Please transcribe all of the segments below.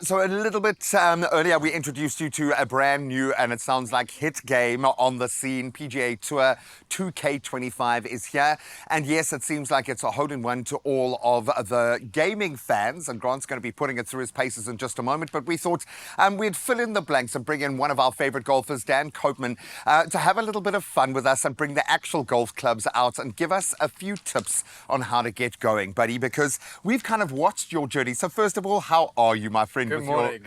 So a little bit earlier, we introduced you to a brand new, and it sounds like hit game on the scene. PGA Tour 2K25 is here. And yes, it seems like it's a hole-in-one to all of the gaming fans. And Grant's going to be putting it through his paces in just a moment. But we thought we'd fill in the blanks and bring in one of our favorite golfers, Dan Copeman, to have a little bit of fun with us and bring the actual golf clubs out and give us a few tips on how to get going, buddy, because we've kind of watched your journey. So first of all, how are you, my friend? Good morning.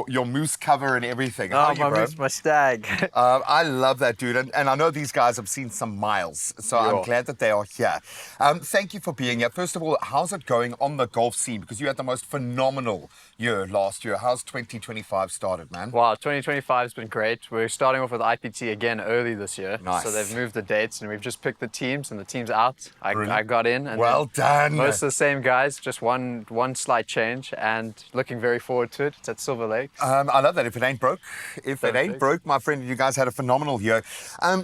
Your moose cover and everything. How Oh, are you, my bro? moose, my stag. I love that, dude. And I know these guys have seen some miles, so I'm glad that they are here. Thank you for being here. First of all, how's it going on the golf scene? Because you had the most phenomenal year last year. How's 2025 started, man? Wow, 2025 has been great. We're starting off with IPT again early this year. Nice. So they've moved the dates and we've just picked the teams and the team's out. I got in. And well done. Most of the same guys, just one slight change, and looking very forward to it. It's at Silver Lake. I love that. If it ain't broke, my friend, you guys had a phenomenal year.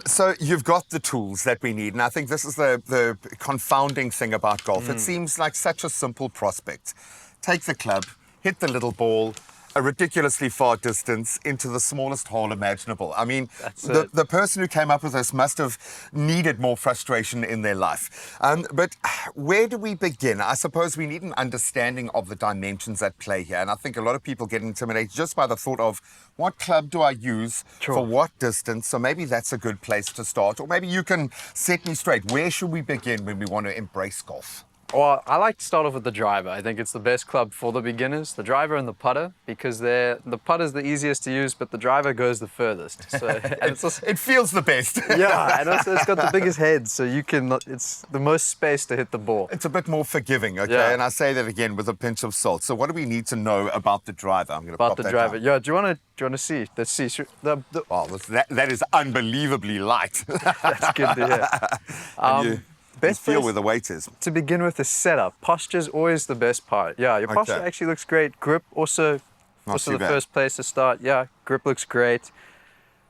So you've got the tools that we need. And I think this is the confounding thing about golf. It seems like such a simple prospect. Take the club, hit the little ball, a ridiculously far distance into the smallest hole imaginable. I mean, the person who came up with this must have needed more frustration in their life. But where do we begin? I suppose we need an understanding of the dimensions at play here. And I think a lot of people get intimidated just by the thought of what club do I use for what distance? So maybe that's a good place to start. Or maybe you can set me straight. Where should we begin when we want to embrace golf? Well, I like to start off with the driver. I think it's the best club for the beginners, the driver and the putter, because the putter's the easiest to use, but the driver goes the furthest. So it feels the best. Yeah, and also it's got the biggest head, so it's the most space to hit the ball. It's a bit more forgiving, okay? Yeah. And I say that again with a pinch of salt. So what do we need to know about the driver? I'm going to About the driver. Yeah, do you want to see? Let's see. Wow, that is unbelievably light. That's good to hear. Best feel where the weight is. To begin with, the setup. Posture's always the best part. Yeah, your posture actually looks great. Grip also the first place to start. Yeah, grip looks great.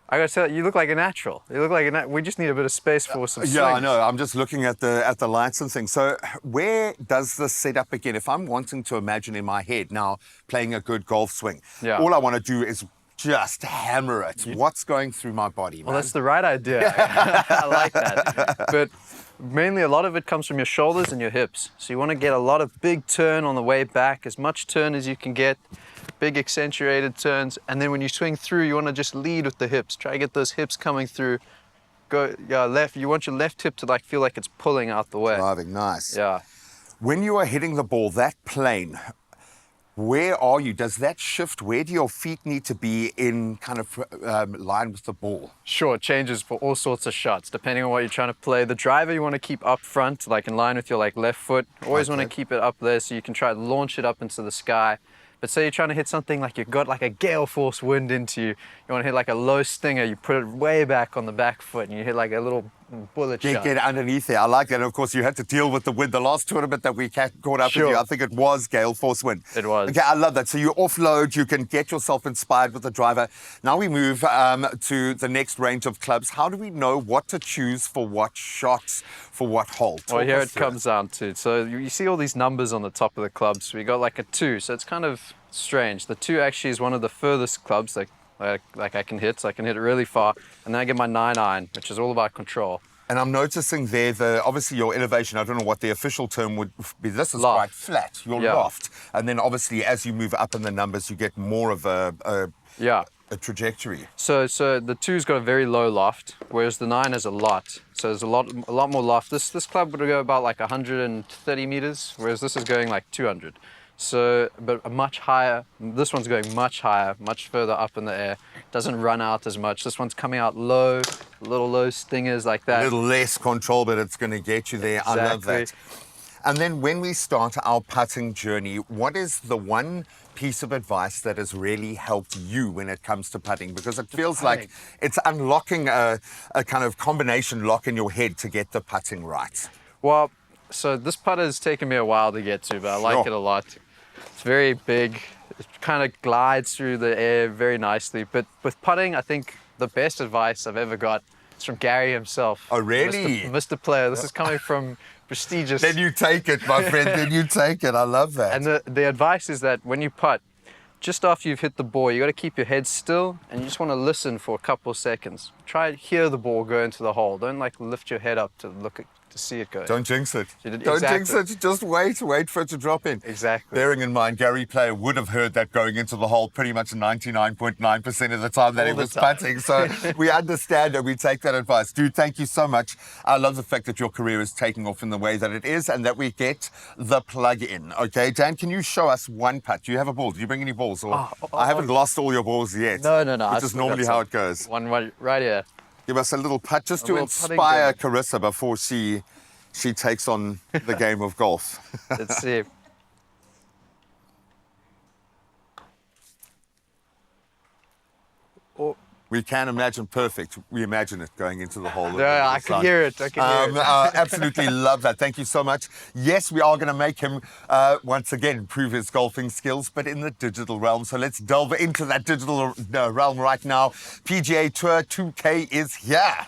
I gotta tell you look like a natural. You look like we just need a bit of space for some swings. Yeah, I know. I'm just looking at the lights and things. So where does the setup begin? If I'm wanting to imagine in my head now playing a good golf swing, all I want to do is just hammer it. What's going through my body, man? Well, that's the right idea. I like that. But mainly a lot of it comes from your shoulders and your hips. So you want to get a lot of big turn on the way back, as much turn as you can get, big accentuated turns. And then when you swing through, you want to just lead with the hips. Try to get those hips coming through. Go left. You want your left hip to feel like it's pulling out the way. Driving, nice. Yeah. When you are hitting the ball that plane, where are you? Does that shift? Where do your feet need to be in kind of line with the ball? Sure, it changes for all sorts of shots, depending on what you're trying to play. The driver you want to keep up front, like in line with your left foot. Always want to keep it up there so you can try to launch it up into the sky. But say you're trying to hit something like you've got like a gale force wind into you. You want to hit like a low stinger, you put it way back on the back foot and you hit like a little bullet shot. Get underneath there. I like that. And of course, you had to deal with the wind. The last tournament that we caught up with you, I think it was gale force wind. It was. Okay, I love that. So you offload, you can get yourself inspired with the driver. Now we move to the next range of clubs. How do we know what to choose for what shots, for what hole? Well, here it comes down to. So you see all these numbers on the top of the clubs. We got like a 2, so it's kind of strange. The 2 actually is one of the furthest clubs like I can hit, so I can hit it really far. And then I get my 9 iron, which is all about control. And I'm noticing there, obviously your elevation, I don't know what the official term would be. This is quite flat, your loft. And then obviously as you move up in the numbers, you get more of a trajectory. So the 2's got a very low loft, whereas the 9 has a lot. So there's a lot more loft. This club would go about like 130 meters, whereas this is going like 200. So, but a much higher, this one's going much higher, much further up in the air. Doesn't run out as much. This one's coming out low, little low stingers like that. A little less control, but it's going to get you there. Exactly. I love that. And then when we start our putting journey, what is the one piece of advice that has really helped you when it comes to putting? Because it feels like it's unlocking a kind of combination lock in your head to get the putting right. Well, so this putter has taken me a while to get to, but I like it a lot. It's very big. It kind of glides through the air very nicely. But with putting, I think the best advice I've ever got is from Gary himself. Oh, really? Mr. Player. This is coming from prestigious. Then you take it, my friend. Then you take it. I love that. And the advice is that when you putt, just after you've hit the ball, you got to keep your head still, and you just want to listen for a couple of seconds. Try to hear the ball go into the hole. Don't like lift your head up to see it go. Don't jinx it. Exactly. Don't jinx it. Just wait for it to drop in. Exactly. Bearing in mind, Gary Player would have heard that going into the hole pretty much 99.9% of the time that he was putting. So we understand and we take that advice. Dude, thank you so much. I love the fact that your career is taking off in the way that it is and that we get the plug in. Okay, Dan, can you show us one putt? Do you have a ball? Do you bring any balls? Or I haven't lost all your balls yet. No. Which is normally how it goes. One right here. Give us a little putt just to inspire Carissa before she takes on the game of golf. Let's see. We can imagine perfect. We imagine it going into the hole. Yeah, I can hear it. Absolutely love that. Thank you so much. Yes, we are going to make him, once again, prove his golfing skills, but in the digital realm. So let's delve into that digital realm right now. PGA Tour 2K is here.